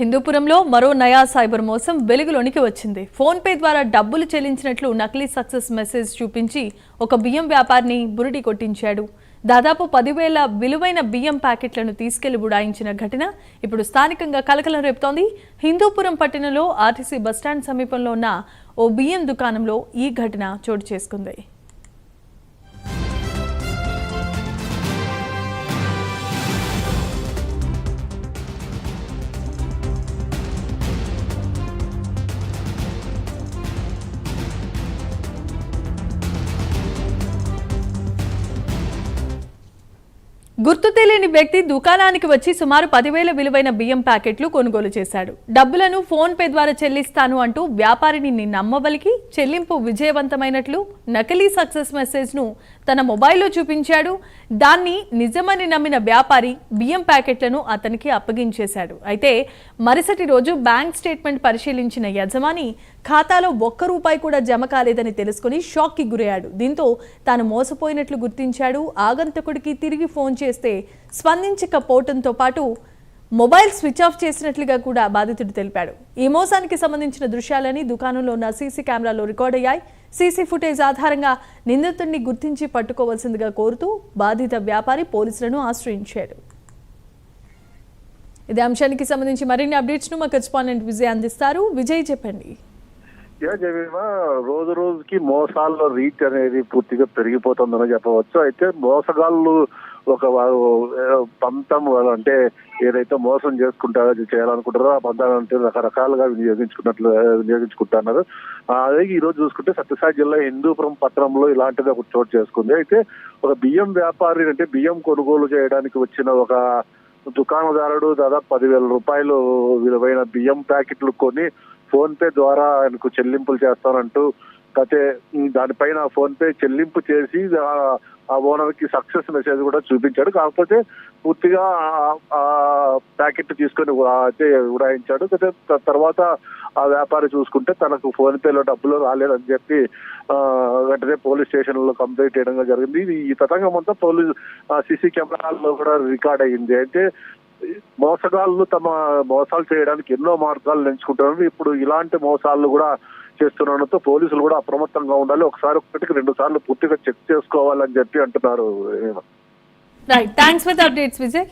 హిందూపురంలో మరో నయా సైబర్ మోసం వెలుగులోనికి వచ్చింది. ఫోన్ పే ద్వారా డబ్బులు చెల్లించినట్లు నకిలీ సక్సెస్ మెసేజ్ చూపించి ఒక బియ్యం వ్యాపారిని బురిడి కొట్టించాడు. దాదాపు 10,000 విలువైన బియ్యం ప్యాకెట్లను తీసుకెళ్లి బుడాయించిన ఘటన ఇప్పుడు స్థానికంగా కలకలం రేపుతోంది. హిందూపురం పట్టణంలో ఆర్టీసీ బస్టాండ్ సమీపంలో ఉన్న ఓ బియ్యం దుకాణంలో ఈ ఘటన చోటు చేసుకుంది. గుర్తు తెలియని వ్యక్తి దుకాణానికి వచ్చి సుమారు 10,000 విలువైన బియ్యం ప్యాకెట్లు కొనుగోలు చేశాడు. డబ్బులను ఫోన్ పే ద్వారా చెల్లిస్తాను అంటూ వ్యాపారిని నమ్మబలికి చెల్లింపు విజయవంతమైనట్లు నకిలీ సక్సెస్ మెసేజ్ ను తన మొబైల్లో చూపించాడు. దాన్ని నిజమని నమ్మిన వ్యాపారి బియ్యం ప్యాకెట్లను అతనికి అప్పగించేశాడు. అయితే మరుసటి రోజు బ్యాంక్ స్టేట్మెంట్ పరిశీలించిన యజమాని ఖాతాలో ₹1 కూడా జమ కాలేదని తెలుసుకుని షాక్ కి గురయ్యాడు. దీంతో తాను మోసపోయినట్లు గుర్తించాడు. ఆగంతకుడికి తిరిగి ఫోన్ చేస్తే స్పందించకపోవడంతో పాటు మొబైల్ స్విచ్ ఆఫ్ చేసినట్లుగా కూడా బాధితుడు తెలిపాడు. ఈ మోసానికి సంబంధించిన దృశ్యాలని దుకాణంలో ఉన్న సీసీ కెమెరాలో రికార్డ్ అయ్యాయి. సీసీ ఫుటేజ్ ఆధారంగా నిందితుడిని గుర్తించి పట్టుకోవాల్సిందిగా కోరుతూ బాధిత వ్యాపారి పోలీసులను ఆశ్రయించాడు. ఇదే అంశానికి సంబంధించి మరిన్ని అప్డేట్స్ ను మా కరెస్పాండెంట్ విజయ్ అందిస్తారు. విజయ్ చెప్పండి. రోజు రోజుకి మోసాల్లో రీచ్ అనేది పూర్తిగా పెరిగిపోతుందని చెప్పవచ్చు. అయితే మోసగాళ్ళు ఒక పంతం అంటే ఏదైతే మోసం చేయాలనుకుంటారో ఆ పంతాన్ని రకరకాలుగా వినియోగించుకుంటున్నారు. అదే ఈ రోజు చూసుకుంటే సత్యసాయి జిల్లా హిందూపురం పట్టణంలో ఇలాంటిది ఒక చోటు చేసుకుంది. అయితే ఒక బియ్యం వ్యాపారి అంటే బియ్యం కొనుగోలు చేయడానికి వచ్చిన ఒక దుకాణదారుడు దాదాపు ₹10,000 విలువైన బియ్యం ప్యాకెట్లు కొని ఫోన్ పే ద్వారా ఆయనకు చెల్లింపులు చేస్తానంటూ అయితే దానిపైన ఫోన్ పే చెల్లింపు చేసి ఆ ఓనర్ కి సక్సెస్ మెసేజ్ కూడా చూపించాడు. కాకపోతే పూర్తిగా ఆ ప్యాకెట్ తీసుకొని అయితే ఉడాయించాడు. తర్వాత ఆ వ్యాపారి చూసుకుంటే తనకు ఫోన్ పేలో డబ్బులు రాలేదని చెప్పి వెంటనే పోలీస్ స్టేషన్ లో కంప్లైంట్ చేయడం జరిగింది. ఈ తతంగం అంతా పోలీసు సీసీ కెమెరాల్లో కూడా రికార్డ్ అయ్యింది. అయితే మోసగాళ్ళు తమ మోసాలు చేయడానికి ఎన్నో మార్గాలు ఎంచుకుంటున్నారు. ఇప్పుడు ఇలాంటి మోసాలు కూడా చేస్తుండడంతో పోలీసులు కూడా అప్రమత్తంగా ఉండాలి. ఒకటికి 2 సార్లు పూర్తిగా చెక్ చేసుకోవాలని చెప్పి అంటున్నారు. Right, thanks for the updates Vijay.